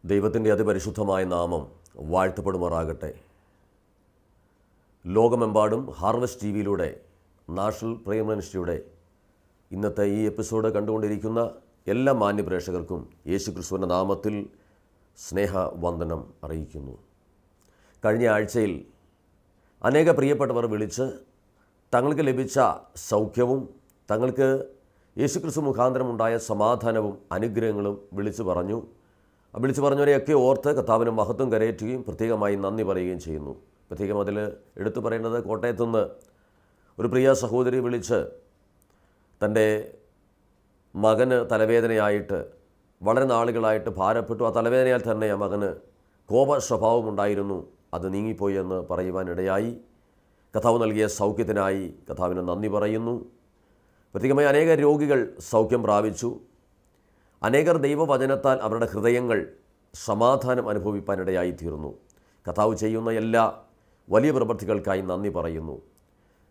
ദൈവത്തിൻ്റെ അതിപരിശുദ്ധമായ നാമം വാഴ്ത്തപ്പെടുമാറാകട്ടെ. ലോകമെമ്പാടും ഹാർവസ്റ്റ് ടി വിയിലൂടെ നാഷണൽ പ്രേയർ മിനിസ്ട്രിയുടെ ഇന്നത്തെ ഈ എപ്പിസോഡ് കണ്ടുകൊണ്ടിരിക്കുന്ന എല്ലാ മാന്യപ്രേക്ഷകർക്കും യേശുക്രിസ്തുവിൻ്റെ നാമത്തിൽ സ്നേഹവന്ദനം അറിയിക്കുന്നു. കഴിഞ്ഞ ആഴ്ചയിൽ അനേക പ്രിയപ്പെട്ടവർ വിളിച്ച് തങ്ങൾക്ക് ലഭിച്ച സൗഖ്യവും തങ്ങൾക്ക് യേശുക്രിസ്തു മുഖാന്തരമുണ്ടായ സമാധാനവും അനുഗ്രഹങ്ങളും വിളിച്ചു പറഞ്ഞവരെയൊക്കെ ഓർത്ത് കർത്താവിന് മഹത്വം കരയേറ്റുകയും പ്രത്യേകമായി നന്ദി പറയുകയും ചെയ്യുന്നു. പ്രത്യേകം അതിൽ എടുത്തു പറയേണ്ടത് കോട്ടയത്തുനിന്ന് ഒരു പ്രിയ സഹോദരി വിളിച്ച് തൻ്റെ മകന് തലവേദനയായിട്ട് വളരെ നാളുകളായിട്ട് ഭാരപ്പെട്ടു. ആ തലവേദനയാൽ തന്നെ ആ മകന് കോപ സ്വഭാവമുണ്ടായിരുന്നു, അത് നീങ്ങിപ്പോയി എന്ന് പറയുവാനിടയായി. കർത്താവ് നൽകിയ സൗഖ്യത്തിനായി കർത്താവിന് നന്ദി പറയുന്നു. പ്രത്യേകമായി അനേക രോഗികൾ സൗഖ്യം പ്രാപിച്ചു. അനേകർ ദൈവവചനത്താൽ അവരുടെ ഹൃദയങ്ങൾ സമാധാനം അനുഭവിപ്പാനിടയായിത്തീർന്നു. കർത്താവ് ചെയ്യുന്ന എല്ലാ വലിയ പ്രവൃത്തികൾക്കായി നന്ദി പറയുന്നു.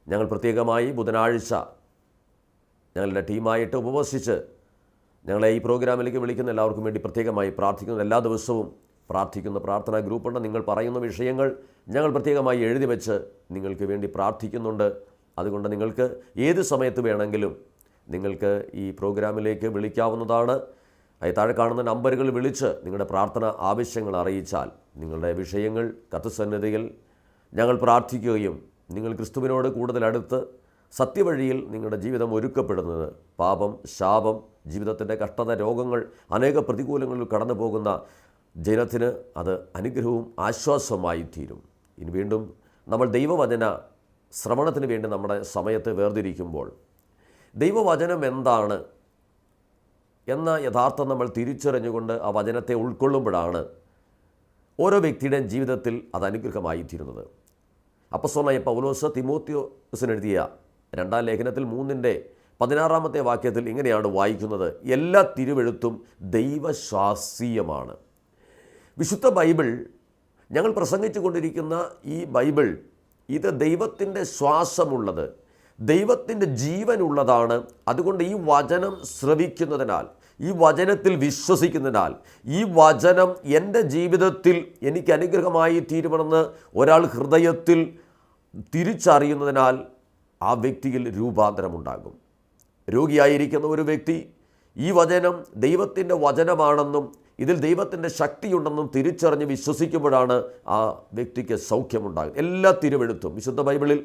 ഞങ്ങൾ പ്രത്യേകമായി ബുധനാഴ്ച ഞങ്ങളുടെ ടീമായിട്ട് ഉപവസിച്ച് ഞങ്ങളെ ഈ പ്രോഗ്രാമിലേക്ക് വിളിക്കുന്ന എല്ലാവർക്കും വേണ്ടി പ്രത്യേകമായി പ്രാർത്ഥിക്കുന്നു. എല്ലാ ദിവസവും പ്രാർത്ഥിക്കുന്ന പ്രാർത്ഥനാ ഗ്രൂപ്പുണ്ട്. നിങ്ങൾ പറയുന്ന വിഷയങ്ങൾ ഞങ്ങൾ പ്രത്യേകമായി എഴുതി വെച്ച് നിങ്ങൾക്ക് വേണ്ടി പ്രാർത്ഥിക്കുന്നുണ്ട്. അതുകൊണ്ട് നിങ്ങൾക്ക് ഏത് സമയത്ത് വേണമെങ്കിലും നിങ്ങൾക്ക് ഈ പ്രോഗ്രാമിലേക്ക് വിളിക്കാവുന്നതാണ്. താഴെ കാണുന്ന നമ്പറുകൾ വിളിച്ച് നിങ്ങളുടെ പ്രാർത്ഥന ആവശ്യങ്ങൾ അറിയിച്ചാൽ നിങ്ങളുടെ വിഷയങ്ങൾ കർത്തൃസന്നിധിയിൽ ഞങ്ങൾ പ്രാർത്ഥിക്കുകയും നിങ്ങൾ ക്രിസ്തുവിനോട് കൂടുതൽ അടുത്ത് സത്യവഴിയിൽ നിങ്ങളുടെ ജീവിതം ഒരുക്കപ്പെടുന്നത് പാപം, ശാപം, ജീവിതത്തിൻ്റെ കഷ്ടത, രോഗങ്ങൾ, അനേക പ്രതികൂലങ്ങളിൽ കടന്നു പോകുന്ന ജനത്തിന് അത് അനുഗ്രഹവും ആശ്വാസമായി തീരും. ഇനി വീണ്ടും നമ്മൾ ദൈവവചന ശ്രവണത്തിന് വേണ്ടി നമ്മുടെ സമയത്ത് വേർതിരിക്കുമ്പോൾ ദൈവവചനം എന്താണ് എന്ന യഥാർത്ഥം നമ്മൾ തിരിച്ചറിഞ്ഞുകൊണ്ട് ആ വചനത്തെ ഉൾക്കൊള്ളുമ്പോഴാണ് ഓരോ വ്യക്തിയുടെയും ജീവിതത്തിൽ അത് അനുഗ്രഹമായി തീരുന്നത്. അപ്പോസ്തലനായ പൗലോസ് തിമോത്തിയോസിന് എഴുതിയ 2-ാം ലേഖനത്തിൽ 3-ന്റെ 16 ഇങ്ങനെയാണ് വായിക്കുന്നത്: എല്ലാ തിരുവെഴുത്തും ദൈവശാസ്ത്രീയമാണ്. വിശുദ്ധ ബൈബിൾ, ഞങ്ങൾ പ്രസംഗിച്ചു കൊണ്ടിരിക്കുന്ന ഈ ബൈബിൾ, ഇത് ദൈവത്തിൻ്റെ ശ്വാസമുള്ളത്, ദൈവത്തിൻ്റെ ജീവനുള്ളതാണ്. അതുകൊണ്ട് ഈ വചനം ശ്രവിക്കുന്നതിനാൽ, ഈ വചനത്തിൽ വിശ്വസിക്കുന്നതിനാൽ, ഈ വചനം എൻ്റെ ജീവിതത്തിൽ എനിക്ക് അനുഗ്രഹമായി തീരുമെന്ന് ഒരാൾ ഹൃദയത്തിൽ തിരിച്ചറിയുന്നതിനാൽ ആ വ്യക്തിയിൽ രൂപാന്തരമുണ്ടാകും. രോഗിയായിരിക്കുന്ന ഒരു വ്യക്തി ഈ വചനം ദൈവത്തിൻ്റെ വചനമാണെന്നും ഇതിൽ ദൈവത്തിൻ്റെ ശക്തിയുണ്ടെന്നും തിരിച്ചറിഞ്ഞ് വിശ്വസിക്കുമ്പോഴാണ് ആ വ്യക്തിക്ക് സൗഖ്യമുണ്ടാകും. എല്ലാ തിരുവെഴുത്തും, വിശുദ്ധ ബൈബിളിൽ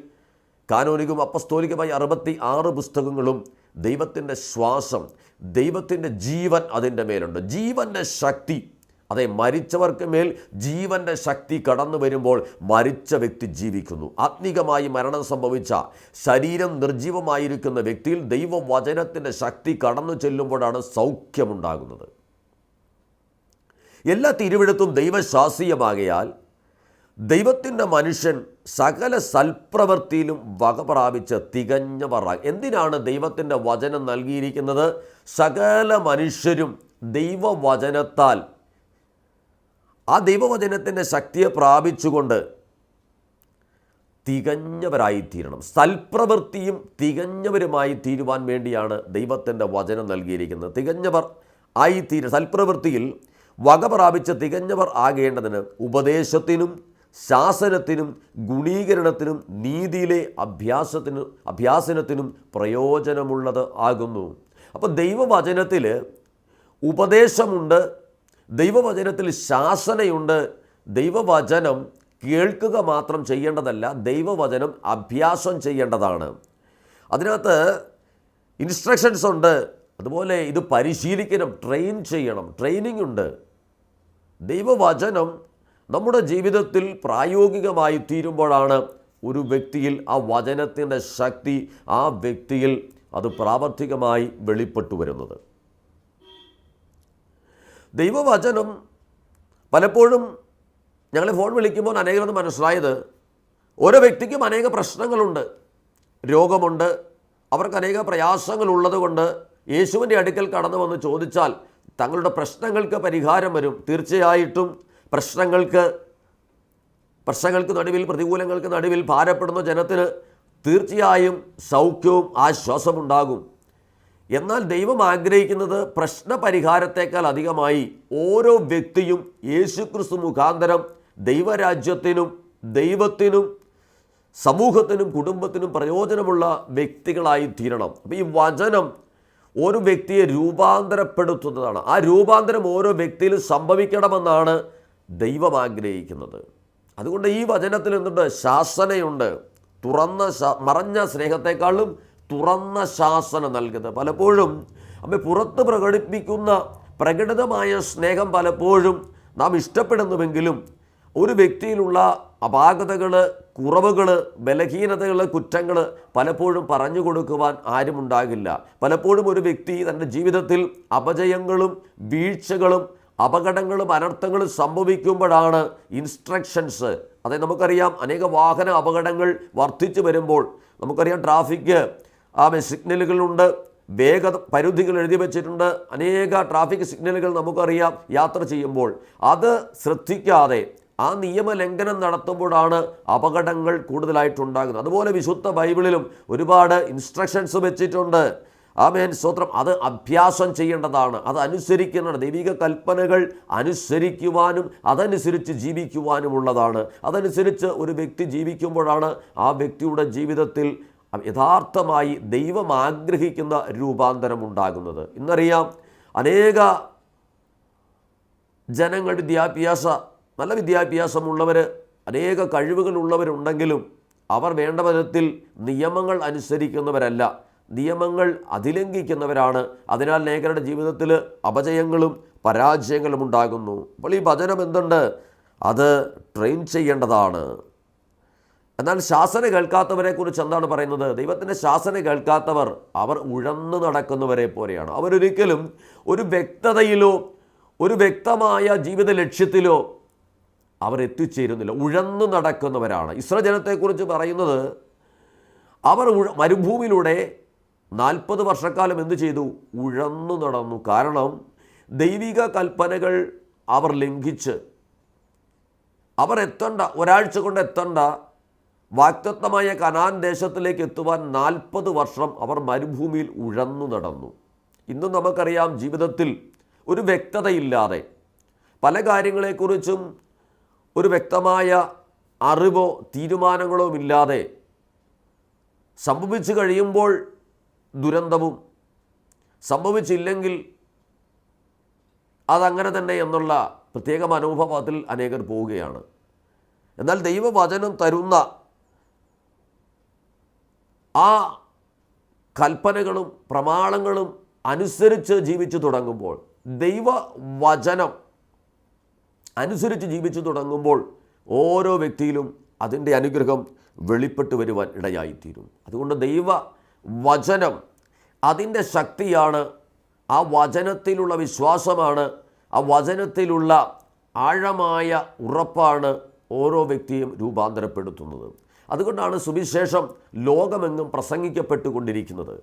കാനോനികവും അപ്പസ്തോലികമായി 66 പുസ്തകങ്ങളും ദൈവത്തിൻ്റെ ശ്വാസം, ദൈവത്തിൻ്റെ ജീവൻ അതിൻ്റെ മേലുണ്ട്. ജീവൻ്റെ ശക്തി, അതെ, മരിച്ചവർക്ക് മേൽ ജീവൻ്റെ ശക്തി കടന്നു വരുമ്പോൾ മരിച്ച വ്യക്തി ജീവിക്കുന്നു. ആത്മീകമായി മരണം സംഭവിച്ച, ശരീരം നിർജീവമായിരിക്കുന്ന വ്യക്തിയിൽ ദൈവവചനത്തിൻ്റെ ശക്തി കടന്നു ചെല്ലുമ്പോഴാണ് സൗഖ്യമുണ്ടാകുന്നത്. എല്ലാ തിരുവെഴുത്തും ദൈവശാസ്ത്രീയമാകയാൽ ദൈവത്തിൻ്റെ മനുഷ്യൻ സകല സൽപ്രവൃത്തിയിലും വക പ്രാപിച്ച് തികഞ്ഞവരായി. എന്തിനാണ് ദൈവത്തിൻ്റെ വചനം നൽകിയിരിക്കുന്നത്? സകല മനുഷ്യരും ദൈവവചനത്താൽ ആ ദൈവവചനത്തിൻ്റെ ശക്തിയെ പ്രാപിച്ചുകൊണ്ട് തികഞ്ഞവരായിത്തീരണം. സൽപ്രവൃത്തിയും തികഞ്ഞവരുമായി തീരുവാൻ വേണ്ടിയാണ് ദൈവത്തിൻ്റെ വചനം നൽകിയിരിക്കുന്നത്. തികഞ്ഞവർ ആയിത്തീരും, സൽപ്രവൃത്തിയിൽ വക പ്രാപിച്ച് തികഞ്ഞവർ ആകേണ്ടതിന് ഉപദേശത്തിനും ശാസനത്തിനും ഗുണീകരണത്തിനും നീതിയിലെ അഭ്യാസനത്തിനും പ്രയോജനമുള്ളത് ആകുന്നു. അപ്പോൾ ദൈവവചനത്തിൽ ഉപദേശമുണ്ട്, ദൈവവചനത്തിൽ ശാസനയുണ്ട്. ദൈവവചനം കേൾക്കുക മാത്രം ചെയ്യേണ്ടതല്ല, ദൈവവചനം അഭ്യാസം ചെയ്യേണ്ടതാണ്. അതിനകത്ത് ഇൻസ്ട്രക്ഷൻസ് ഉണ്ട്. അതുപോലെ ഇത് പരിശീലിക്കണം, ട്രെയിൻ ചെയ്യണം, ട്രെയിനിങ് ഉണ്ട്. ദൈവവചനം നമ്മുടെ ജീവിതത്തിൽ പ്രായോഗികമായി തീരുമ്പോഴാണ് ഒരു വ്യക്തിയിൽ ആ വചനത്തിൻ്റെ ശക്തി ആ വ്യക്തിയിൽ അത് പ്രാവർത്തികമായി വെളിപ്പെട്ടു വരുന്നത്. ദൈവവചനം പലപ്പോഴും ഞങ്ങളെ ഫോൺ വിളിക്കുമ്പോൾ അനേകം മനസ്സിലായത്, ഓരോ വ്യക്തിക്കും അനേക പ്രശ്നങ്ങളുണ്ട്, രോഗമുണ്ട്, അവർക്ക് അനേക പ്രയാസങ്ങളുള്ളത് കൊണ്ട് യേശുവിൻ്റെ അടുക്കൽ കടന്നു വന്ന് ചോദിച്ചാൽ തങ്ങളുടെ പ്രശ്നങ്ങൾക്ക് പരിഹാരം വരും. തീർച്ചയായിട്ടും പ്രശ്നങ്ങൾക്ക് നടുവിൽ, പ്രതികൂലങ്ങൾക്ക് നടുവിൽ ഭാരപ്പെടുന്ന ജനത്തിന് തീർച്ചയായും സൗഖ്യവും ആശ്വാസമുണ്ടാകും. എന്നാൽ ദൈവം ആഗ്രഹിക്കുന്നത് പ്രശ്നപരിഹാരത്തെക്കാൾ അധികമായി ഓരോ വ്യക്തിയും യേശുക്രിസ്തു മുഖാന്തരം ദൈവരാജ്യത്തിനും ദൈവത്തിനും സമൂഹത്തിനും കുടുംബത്തിനും പ്രയോജനമുള്ള വ്യക്തികളായി തീരണം. അപ്പോൾ ഈ വചനം ഒരു വ്യക്തിയെ രൂപാന്തരപ്പെടുത്തുന്നതാണ്. ആ രൂപാന്തരം ഓരോ വ്യക്തിയിലും സംഭവിക്കണമെന്നാണ് ദൈവം ആഗ്രഹിക്കുന്നത്. അതുകൊണ്ട് ഈ വചനത്തിൽ എന്തുണ്ട്? ശാസനയുണ്ട്. മറഞ്ഞ സ്നേഹത്തെക്കാളും തുറന്ന ശാസന നൽകുന്നത്. പലപ്പോഴും പുറത്ത് പ്രകടിപ്പിക്കുന്ന പ്രകടിതമായ സ്നേഹം പലപ്പോഴും നാം ഇഷ്ടപ്പെടുന്നുവെങ്കിലും ഒരു വ്യക്തിയിലുള്ള അപാകതകൾ, കുറവുകൾ, ബലഹീനതകൾ, കുറ്റങ്ങൾ പലപ്പോഴും പറഞ്ഞു കൊടുക്കുവാൻ ആരുമുണ്ടാകില്ല. പലപ്പോഴും ഒരു വ്യക്തി തൻ്റെ ജീവിതത്തിൽ അപജയങ്ങളും വീഴ്ചകളും അപകടങ്ങളും അനർത്ഥങ്ങളും സംഭവിക്കുമ്പോഴാണ് ഇൻസ്ട്രക്ഷൻസ്, അതായത് നമുക്കറിയാം അനേക വാഹന അപകടങ്ങൾ വർദ്ധിച്ചു വരുമ്പോൾ നമുക്കറിയാം ട്രാഫിക് സിഗ്നലുകളുണ്ട്, വേഗ പരിധികൾ എഴുതി വച്ചിട്ടുണ്ട്. അനേക ട്രാഫിക് സിഗ്നലുകൾ നമുക്കറിയാം യാത്ര ചെയ്യുമ്പോൾ. അത് ശ്രദ്ധിക്കാതെ ആ നിയമലംഘനം നടത്തുമ്പോഴാണ് അപകടങ്ങൾ കൂടുതലായിട്ടുണ്ടാകുന്നത്. അതുപോലെ വിശുദ്ധ ബൈബിളിലും ഒരുപാട് ഇൻസ്ട്രക്ഷൻസ് വെച്ചിട്ടുണ്ട്. ആമേൻ, സ്തോത്രം. അത് അഭ്യാസം ചെയ്യേണ്ടതാണ്, അത് അനുസരിക്കേണ്ടതാണ്. ദൈവിക കൽപ്പനകൾ അനുസരിക്കുവാനും അതനുസരിച്ച് ജീവിക്കുവാനുമുള്ളതാണ്. അതനുസരിച്ച് ഒരു വ്യക്തി ജീവിക്കുമ്പോഴാണ് ആ വ്യക്തിയുടെ ജീവിതത്തിൽ യഥാർത്ഥമായി ദൈവം ആഗ്രഹിക്കുന്ന രൂപാന്തരം ഉണ്ടാകുന്നത്. ഇന്നറിയാം അനേക ജനങ്ങൾ നല്ല വിദ്യാഭ്യാസമുള്ളവർ, അനേക കഴിവുകളുള്ളവരുണ്ടെങ്കിലും അവർ വേണ്ട വിധത്തിൽ നിയമങ്ങൾ അനുസരിക്കുന്നവരല്ല, നിയമങ്ങൾ അതിലംഘിക്കുന്നവരാണ്. അതിനാൽ അനേകരുടെ ജീവിതത്തിൽ അപജയങ്ങളും പരാജയങ്ങളും ഉണ്ടാകുന്നു. അപ്പോൾ ഈ വചനം എന്തുണ്ട്? അത് ട്രെയിൻ ചെയ്യേണ്ടതാണ്. എന്നാൽ ശാസന കേൾക്കാത്തവരെ കുറിച്ച് എന്താണ് പറയുന്നത്? ദൈവത്തിൻ്റെ ശാസന കേൾക്കാത്തവർ അവർ ഉഴന്നു നടക്കുന്നവരെ പോലെയാണ്. അവരൊരിക്കലും ഒരു വ്യക്തതയിലോ ഒരു വ്യക്തമായ ജീവിത ലക്ഷ്യത്തിലോ അവർ എത്തിച്ചേരുന്നില്ല, ഉഴന്നു നടക്കുന്നവരാണ്. ഇസ്രായേൽ ജനത്തെക്കുറിച്ച് പറയുന്നത് അവർ മരുഭൂമിയിലൂടെ 40 വർഷക്കാലം എന്തു ചെയ്തു? ഉഴന്നു നടന്നു. കാരണം ദൈവിക കൽപ്പനകൾ അവർ ലംഘിച്ച് അവർ ഒരാഴ്ച കൊണ്ട് എത്തേണ്ട വാഗ്ദത്തമായ കനാൻ ദേശത്തിലേക്ക് എത്തുവാൻ 40 വർഷം അവർ മരുഭൂമിയിൽ ഉഴന്നു നടന്നു. ഇന്നും നമുക്കറിയാം ജീവിതത്തിൽ ഒരു വ്യക്തതയില്ലാതെ പല കാര്യങ്ങളെക്കുറിച്ചും ഒരു വ്യക്തമായ അറിവോ തീരുമാനങ്ങളോ ഇല്ലാതെ സംഭവിച്ചു കഴിയുമ്പോൾ ദുരന്തവും, സംഭവിച്ചില്ലെങ്കിൽ അതങ്ങനെ തന്നെ എന്നുള്ള പ്രത്യേക മനോഭാവത്തിൽ അനേകർ പോവുകയാണ്. എന്നാൽ ദൈവവചനം തരുന്ന ആ കൽപ്പനകളും പ്രമാണങ്ങളും അനുസരിച്ച് ജീവിച്ചു തുടങ്ങുമ്പോൾ, ദൈവവചനം അനുസരിച്ച് ജീവിച്ചു തുടങ്ങുമ്പോൾ ഓരോ വ്യക്തിയിലും അതിൻ്റെ അനുഗ്രഹം വെളിപ്പെട്ട് വരുവാൻ ഇടയായിത്തീരും. അതുകൊണ്ട് ദൈവവചനം അതിൻ്റെ ശക്തിയാണ്, ആ വചനത്തിലുള്ള വിശ്വാസമാണ്, ആ വചനത്തിലുള്ള ആഴമായ ഉറപ്പാണ് ഓരോ വ്യക്തിയും രൂപാന്തരപ്പെടുത്തുന്നത്. അതുകൊണ്ടാണ് സുവിശേഷം ലോകമെങ്ങും പ്രസംഗിക്കപ്പെട്ടുകൊണ്ടിരിക്കുന്നത്.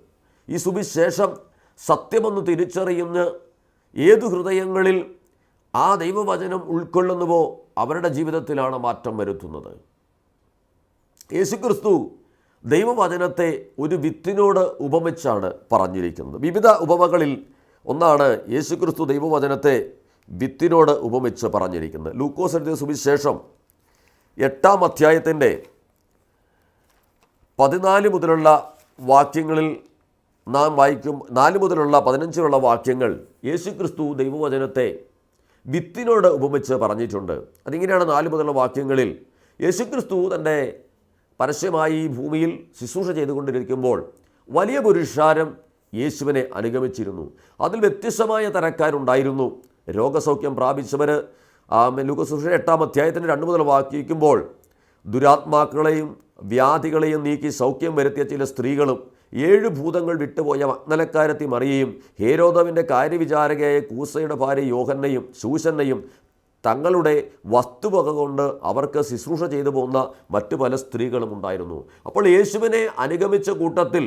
ഈ സുവിശേഷം സത്യമെന്ന് തിരിച്ചറിയുന്ന ഏതു ഹൃദയങ്ങളിൽ ആ ദൈവവചനം ഉൾക്കൊള്ളുന്നുവോ അവരുടെ ജീവിതത്തിലാണ് മാറ്റം വരുത്തുന്നത്. യേശുക്രിസ്തു ദൈവവചനത്തെ ഒരു വിത്തിനോട് ഉപമിച്ചാണ് പറഞ്ഞിരിക്കുന്നത്. വിവിധ ഉപമകളിൽ ഒന്നാണ് യേശുക്രിസ്തു ദൈവവചനത്തെ വിത്തിനോട് ഉപമിച്ച് പറഞ്ഞിരിക്കുന്നത്. ലൂക്കോസ് എഴുതിയ സുവിശേഷം 8-ാം അധ്യായത്തിൻ്റെ 14 മുതലുള്ള വാക്യങ്ങളിൽ നാം വായിക്കും. 4 മുതലുള്ള 15 വാക്യങ്ങൾ യേശുക്രിസ്തു ദൈവവചനത്തെ വിത്തിനോട് ഉപമിച്ച് പറഞ്ഞിട്ടുണ്ട്. അതിങ്ങനെയാണ് 4 മുതലുള്ള വാക്യങ്ങളിൽ. യേശുക്രിസ്തു തൻ്റെ പരസ്യമായി ഈ ഭൂമിയിൽ ശുശ്രൂഷ ചെയ്തുകൊണ്ടിരിക്കുമ്പോൾ വലിയ പുരുഷാരം യേശുവിനെ അനുഗമിച്ചിരുന്നു. അതിൽ വ്യത്യസ്തമായ തരക്കാരുണ്ടായിരുന്നു. രോഗസൗഖ്യം പ്രാപിച്ചവർ. ലൂക്കോസ് 8-ാം അധ്യായത്തിൻ്റെ 2 മുതൽ വായിക്കുമ്പോൾ ദുരാത്മാക്കളെയും വ്യാധികളെയും നീക്കി സൗഖ്യം വരുത്തിയ ചില സ്ത്രീകളും 7 ഭൂതങ്ങൾ വിട്ടുപോയ മഗ്ദലക്കാരത്തി മറിയയും ഹേരോദാവിൻ്റെ കാര്യവിചാരകയായ കൂസയുടെ ഭാര്യ യോഹന്നയും ശൂശന്നയും തങ്ങളുടെ വസ്തുവക കൊണ്ട് അവർക്ക് ശുശ്രൂഷ ചെയ്തു പോകുന്ന മറ്റു പല സ്ത്രീകളും ഉണ്ടായിരുന്നു. അപ്പോൾ യേശുവിനെ അനുഗമിച്ച കൂട്ടത്തിൽ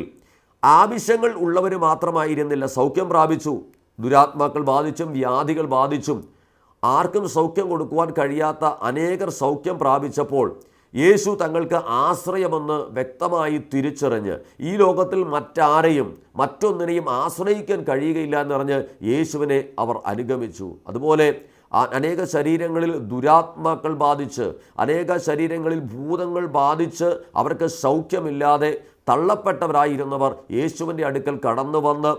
ആവശ്യങ്ങൾ ഉള്ളവർ മാത്രമായിരുന്നില്ല സൗഖ്യം പ്രാപിച്ചു. ദുരാത്മാക്കൾ ബാധിച്ചും വ്യാധികൾ ബാധിച്ചും ആർക്കും സൗഖ്യം കൊടുക്കുവാൻ കഴിയാത്ത അനേകർ സൗഖ്യം പ്രാപിച്ചപ്പോൾ യേശു തങ്ങൾക്ക് ആശ്രയമെന്ന് വ്യക്തമായി തിരിച്ചറിഞ്ഞ് ഈ ലോകത്തിൽ മറ്റാരെയും മറ്റൊന്നിനെയും ആശ്രയിക്കാൻ കഴിയുകയില്ല എന്നറിഞ്ഞ് യേശുവിനെ അവർ അനുഗമിച്ചു. അതുപോലെ അനേക ശരീരങ്ങളിൽ ദുരാത്മാക്കൾ ബാധിച്ച്, അനേക ശരീരങ്ങളിൽ ഭൂതങ്ങൾ ബാധിച്ച് അവർക്ക് സൗഖ്യമില്ലാതെ തള്ളപ്പെട്ടവരായിരുന്നവർ യേശുവിൻ്റെ അടുക്കൽ കടന്നു വന്ന്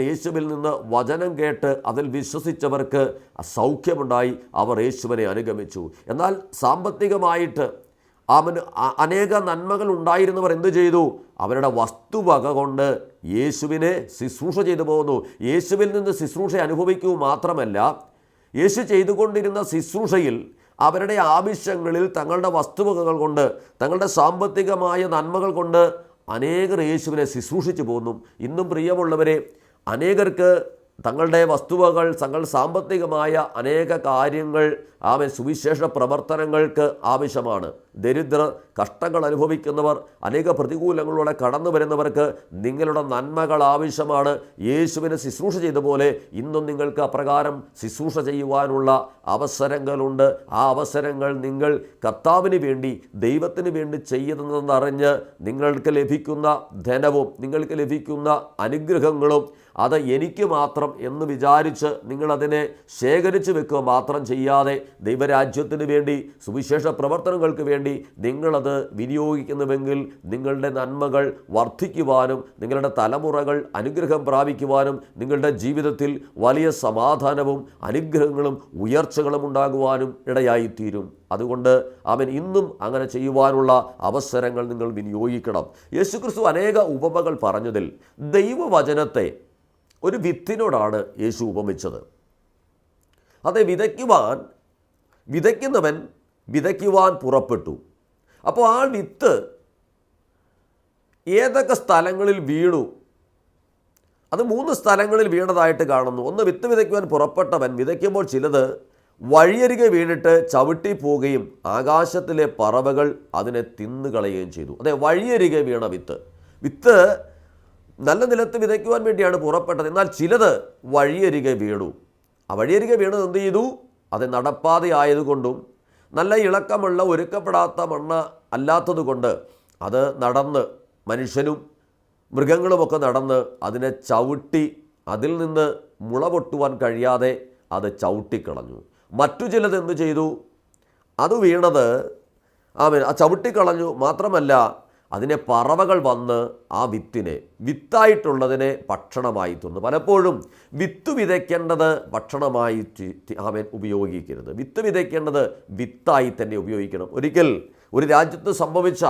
യേശുവിൽ നിന്ന് വചനം കേട്ട് അതിൽ വിശ്വസിച്ചവർക്ക് സൗഖ്യമുണ്ടായി. അവർ യേശുവിനെ അനുഗമിച്ചു. എന്നാൽ സാമ്പത്തികമായിട്ട് അനേക നന്മകൾ ഉണ്ടായിരുന്നവർ എന്തു ചെയ്തു? അവരുടെ വസ്തുവക കൊണ്ട് യേശുവിനെ ശുശ്രൂഷ ചെയ്തു പോകുന്നു. യേശുവിൽ നിന്ന് ശുശ്രൂഷ അനുഭവിക്കുക മാത്രമല്ല, യേശു ചെയ്തുകൊണ്ടിരുന്ന ശുശ്രൂഷയിൽ അവരുടെ ആവശ്യങ്ങളിൽ തങ്ങളുടെ വസ്തുവകകൾ കൊണ്ട്, തങ്ങളുടെ സാമ്പത്തികമായ നന്മകൾ കൊണ്ട് അനേകർ യേശുവിനെ ശുശ്രൂഷിച്ചു പോകുന്നു. ഇന്നും പ്രിയമുള്ളവരെ, അനേകർക്ക് തങ്ങളുടെ വസ്തുവകൾ, തങ്ങൾ സാമ്പത്തികമായ അനേക കാര്യങ്ങൾ സുവിശേഷ പ്രവർത്തനങ്ങൾക്ക് ആവശ്യമാണ്. ദരിദ്രർ, കഷ്ടങ്ങൾ അനുഭവിക്കുന്നവർ, അനേക പ്രതികൂലങ്ങളിലൂടെ കടന്നു വരുന്നവർക്ക് നിങ്ങളുടെ നന്മകൾ ആവശ്യമാണ്. യേശുവിന് ശുശ്രൂഷ ചെയ്ത പോലെ ഇന്നും നിങ്ങൾക്ക് അപ്രകാരം ശുശ്രൂഷ ചെയ്യുവാനുള്ള അവസരങ്ങളുണ്ട്. ആ അവസരങ്ങൾ നിങ്ങൾ കർത്താവിന് വേണ്ടി, ദൈവത്തിന് വേണ്ടി ചെയ്യുന്നതെന്നറിഞ്ഞ് നിങ്ങൾക്ക് ലഭിക്കുന്ന ധനവും നിങ്ങൾക്ക് ലഭിക്കുന്ന അനുഗ്രഹങ്ങളും അത് എനിക്ക് മാത്രം എന്ന് വിചാരിച്ച് നിങ്ങളതിനെ ശേഖരിച്ച് വെക്കുക മാത്രം ചെയ്യാതെ ദൈവരാജ്യത്തിന് വേണ്ടി, സുവിശേഷ പ്രവർത്തനങ്ങൾക്ക് വേണ്ടി നിങ്ങളത് വിനിയോഗിക്കുന്നുവെങ്കിൽ നിങ്ങളുടെ നന്മകൾ വർദ്ധിക്കുവാനും നിങ്ങളുടെ തലമുറകൾ അനുഗ്രഹം പ്രാപിക്കുവാനും നിങ്ങളുടെ ജീവിതത്തിൽ വലിയ സമാധാനവും അനുഗ്രഹങ്ങളും ഉയർച്ചകളും ഉണ്ടാകുവാനും ഇടയായിത്തീരും. അതുകൊണ്ട് ഇന്നും അങ്ങനെ ചെയ്യുവാനുള്ള അവസരങ്ങൾ നിങ്ങൾ വിനിയോഗിക്കണം. യേശുക്രിസ്തു അനേക ഉപമകൾ പറഞ്ഞതിൽ ദൈവവചനത്തെ ഒരു വിത്തിനോടാണ് യേശു ഉപമിച്ചത്. അത് വിതയ്ക്കുന്നവൻ വിതയ്ക്കുവാൻ പുറപ്പെട്ടു. അപ്പോൾ ആ വിത്ത് ഏതൊക്കെ സ്ഥലങ്ങളിൽ വീണു? അത് 3 സ്ഥലങ്ങളിൽ വീണതായിട്ട് കാണുന്നു. ഒന്ന്, വിത്ത് വിതയ്ക്കുവാൻ പുറപ്പെട്ടവൻ വിതയ്ക്കുമ്പോൾ ചിലത് വഴിയരികെ വീണിട്ട് ചവിട്ടി പോവുകയും ആകാശത്തിലെ പറവകൾ അതിനെ തിന്നുകളയുകയും ചെയ്തു. അതെ, വഴിയരികെ വീണ വിത്ത് നല്ല നിലത്ത് വിതയ്ക്കുവാൻ വേണ്ടിയാണ് പുറപ്പെട്ടത്. എന്നാൽ ചിലത് വഴിയരികെ വീണു. ആ വഴിയരികെ വീണത് എന്ത് ചെയ്തു? അത് നടപ്പാതെ ആയതുകൊണ്ടും നല്ല ഇളക്കമുള്ള ഒരുക്കപ്പെടാത്ത മണ്ണ് അല്ലാത്തതുകൊണ്ട് അത് നടന്ന്, മനുഷ്യനും മൃഗങ്ങളുമൊക്കെ നടന്ന് അതിനെ ചവിട്ടി അതിൽ നിന്ന് മുള പൊട്ടുവാൻ കഴിയാതെ അത് ചവിട്ടിക്കളഞ്ഞു. മറ്റു ചിലത് എന്തു ചെയ്തു? അത് വീണത് ആ ചവിട്ടിക്കളഞ്ഞു. മാത്രമല്ല, അതിനെ പറവകൾ വന്ന് ആ വിത്തായിട്ടുള്ളതിനെ ഭക്ഷണമായി തിന്നു. പലപ്പോഴും വിത്ത് വിതയ്ക്കേണ്ടത് ഭക്ഷണമായി ഉപയോഗിക്കരുത്. വിത്ത് വിതയ്ക്കേണ്ടത് വിത്തായി തന്നെ ഉപയോഗിക്കണം. ഒരിക്കൽ ഒരു രാജ്യത്ത് സംഭവിച്ച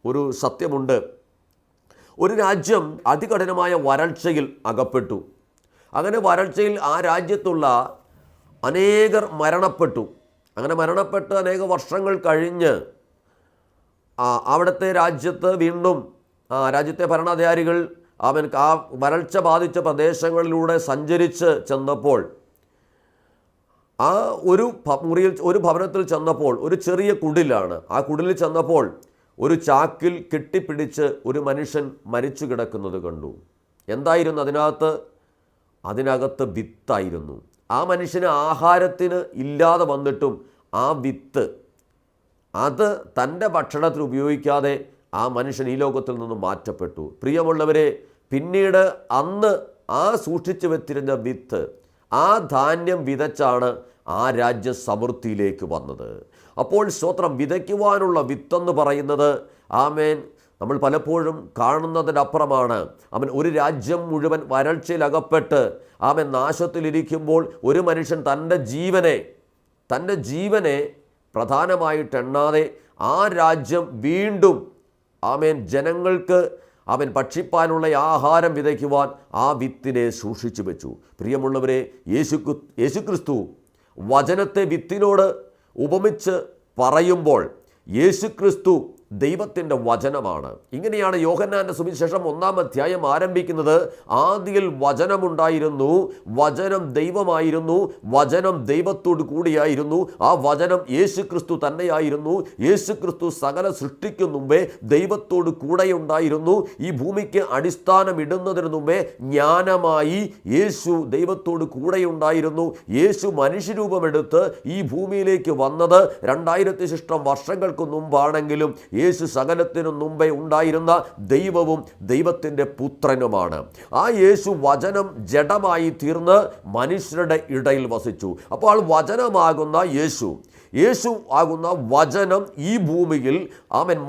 ഒരു സത്യമുണ്ട്. ഒരു രാജ്യം അതികഠിനമായ വരൾച്ചയിൽ അകപ്പെട്ടു. അങ്ങനെ വരൾച്ചയിൽ ആ രാജ്യത്തുള്ള അനേകർ മരണപ്പെട്ടു. അങ്ങനെ മരണപ്പെട്ട് അനേക വർഷങ്ങൾ കഴിഞ്ഞ് അവിടുത്തെ രാജ്യത്ത് വീണ്ടും രാജ്യത്തെ ഭരണാധികാരികൾ ആ വരൾച്ച ബാധിച്ച പ്രദേശങ്ങളിലൂടെ സഞ്ചരിച്ച് ചെന്നപ്പോൾ ഒരു ഭവനത്തിൽ ചെന്നപ്പോൾ ഒരു ചെറിയ കുടിലാണ്. ആ കുടിലിൽ ചെന്നപ്പോൾ ഒരു ചാക്കിൽ കെട്ടിപ്പിടിച്ച് ഒരു മനുഷ്യൻ മരിച്ചു കിടക്കുന്നത് കണ്ടു. എന്തായിരുന്നു അതിനകത്ത് വിത്തായിരുന്നു. ആ മനുഷ്യന് ആഹാരത്തിന് ഇല്ലാതെ വന്നിട്ടും ആ വിത്ത് അത് തൻ്റെ ഭക്ഷണത്തിന് ഉപയോഗിക്കാതെ ആ മനുഷ്യൻ ഈ ലോകത്തിൽ നിന്ന് മാറ്റപ്പെട്ടു. പ്രിയമുള്ളവരെ, പിന്നീട് അന്ന് സൂക്ഷിച്ചു വെച്ചിരുന്ന വിത്ത്, ആ ധാന്യം വിതച്ചാണ് ആ രാജ്യ സമൃദ്ധിയിലേക്ക് വന്നത്. അപ്പോൾ സ്തോത്രം, വിതയ്ക്കുവാനുള്ള വിത്തെന്ന് പറയുന്നത് നമ്മൾ പലപ്പോഴും കാണുന്നതിനപ്പുറമാണ്. ഒരു രാജ്യം മുഴുവൻ വരൾച്ചയിൽ അകപ്പെട്ട് നാശത്തിലിരിക്കുമ്പോൾ ഒരു മനുഷ്യൻ തൻ്റെ ജീവനെ പ്രധാനമായിട്ട് എണ്ണാതെ ആ രാജ്യം വീണ്ടും ജനങ്ങൾക്ക് ഭക്ഷിപ്പാനുള്ള ആഹാരം വിതയ്ക്കുവാൻ ആ വിത്തിനെ സൂക്ഷിച്ചു വെച്ചു. പ്രിയമുള്ളവരെ, യേശുക്രിസ്തു വചനത്തെ വിത്തിനോട് ഉപമിച്ച് പറയുമ്പോൾ യേശുക്രിസ്തു ദൈവത്തിൻ്റെ വചനമാണ്. ഇങ്ങനെയാണ് യോഹന്നാൻ്റെ സുവിശേഷം 1-ാം അധ്യായം ആരംഭിക്കുന്നത്. ആദിയിൽ വചനമുണ്ടായിരുന്നു, വചനം ദൈവമായിരുന്നു, വചനം ദൈവത്തോട് കൂടിയായിരുന്നു, ആ വചനം യേശുക്രിസ്തു തന്നെയായിരുന്നു. യേശുക്രിസ്തു സകല സൃഷ്ടിക്കും മുമ്പേ ദൈവത്തോട് കൂടെയുണ്ടായിരുന്നു. ഈ ഭൂമിക്ക് അടിസ്ഥാനം ഇടുന്നതിന് മുമ്പേ ജ്ഞാനമായി യേശു ദൈവത്തോട് കൂടെയുണ്ടായിരുന്നു. യേശു മനുഷ്യരൂപമെടുത്ത് ഈ ഭൂമിയിലേക്ക് വന്നത് 2000 ശിഷ്ടം വർഷങ്ങൾക്ക് മുമ്പാണെങ്കിലും യേശു സകലത്തിനും മുമ്പേ ഉണ്ടായിരുന്ന ദൈവവും ദൈവത്തിൻ്റെ പുത്രനുമാണ്. ആ യേശു വചനം ജഡമായി തീർന്ന് മനുഷ്യരുടെ ഇടയിൽ വസിച്ചു. അപ്പോൾ വചനമാകുന്ന യേശു ആകുന്ന വചനം ഈ ഭൂമിയിൽ